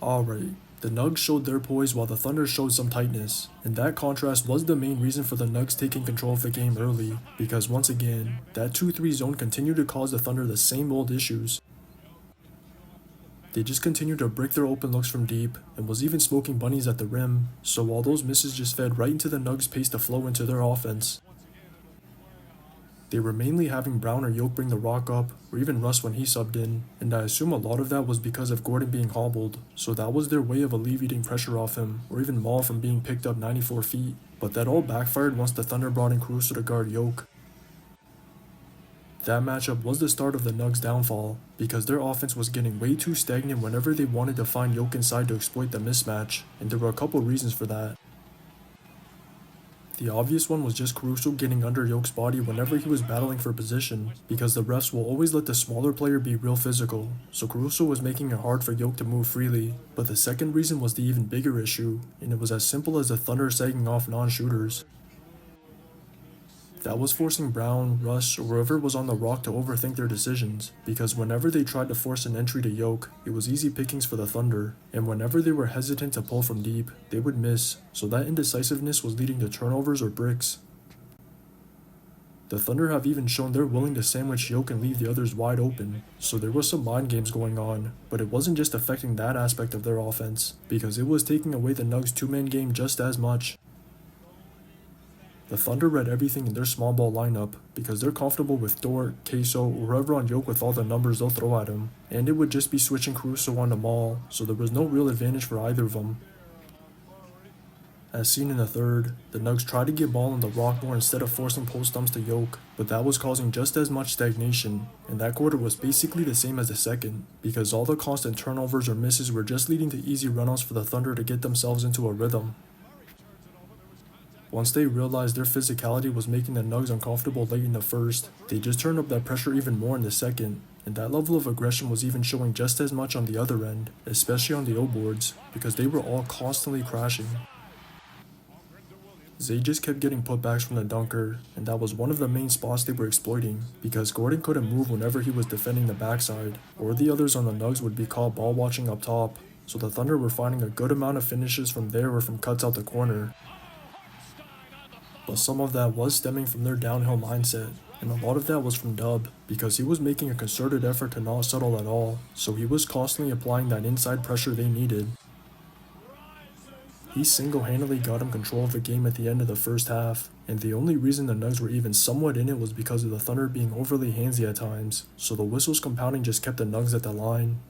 Alright, the Nugs showed their poise while the Thunder showed some tightness, and that contrast was the main reason for the Nugs taking control of the game early, because once again, that 2-3 zone continued to cause the Thunder the same old issues. They just continued to break their open looks from deep, and was even smoking bunnies at the rim, so all those misses just fed right into the Nugs' pace to flow into their offense. They were mainly having Brown or Yoke bring the rock up, or even Russ when he subbed in, and I assume a lot of that was because of Gordon being hobbled, so that was their way of alleviating pressure off him, or even Maul from being picked up 94 feet, but that all backfired once the Thunder brought in Caruso to guard Yoke. That matchup was the start of the Nugs' downfall, because their offense was getting way too stagnant whenever they wanted to find Yoke inside to exploit the mismatch, and there were a couple reasons for that. The obvious one was just Caruso getting under Yoke's body whenever he was battling for position, because the refs will always let the smaller player be real physical, so Caruso was making it hard for Yoke to move freely. But the second reason was the even bigger issue, and it was as simple as the Thunder sagging off non-shooters. That was forcing Brown, Russ, or whoever was on the rock to overthink their decisions, because whenever they tried to force an entry to Yoke, it was easy pickings for the Thunder, and whenever they were hesitant to pull from deep, they would miss, so that indecisiveness was leading to turnovers or bricks. The Thunder have even shown they're willing to sandwich Yoke and leave the others wide open, so there was some mind games going on, but it wasn't just affecting that aspect of their offense, because it was taking away the Nugs' two-man game just as much. The Thunder read everything in their small ball lineup because they're comfortable with Dort, Queso, or whoever on Yoke with all the numbers they'll throw at him, and it would just be switching Caruso onto Maul, so there was no real advantage for either of them. As seen in the third, the Nugs tried to get ball on the rock more instead of forcing post dumps to Yoke, but that was causing just as much stagnation, and that quarter was basically the same as the second, because all the constant turnovers or misses were just leading to easy runoffs for the Thunder to get themselves into a rhythm. Once they realized their physicality was making the Nugs uncomfortable late in the first, they just turned up that pressure even more in the second, and that level of aggression was even showing just as much on the other end, especially on the O boards, because they were all constantly crashing. Zay just kept getting putbacks from the dunker, and that was one of the main spots they were exploiting, because Gordon couldn't move whenever he was defending the backside, or the others on the Nugs would be caught ball watching up top, so the Thunder were finding a good amount of finishes from there or from cuts out the corner. But some of that was stemming from their downhill mindset, and a lot of that was from Dub, because he was making a concerted effort to not settle at all, so he was constantly applying that inside pressure they needed. He single-handedly got him control of the game at the end of the first half, and the only reason the Nugs were even somewhat in it was because of the Thunder being overly handsy at times, so the whistles compounding just kept the Nugs at the line.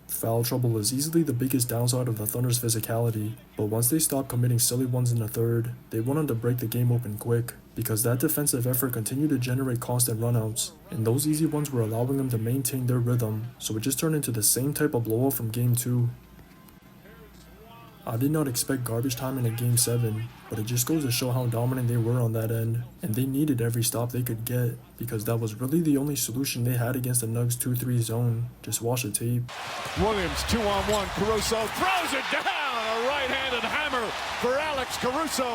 Foul trouble is easily the biggest downside of the Thunder's physicality, but once they stopped committing silly ones in the third, they went on to break the game open quick, because that defensive effort continued to generate constant runouts, and those easy ones were allowing them to maintain their rhythm, so it just turned into the same type of blowout from Game 2. I did not expect garbage time in a Game 7, but it just goes to show how dominant they were on that end, and they needed every stop they could get, because that was really the only solution they had against the Nugs 2-3 zone. Just watch the tape. Williams 2-on-1, Caruso throws it down, a right-handed hammer for Alex Caruso.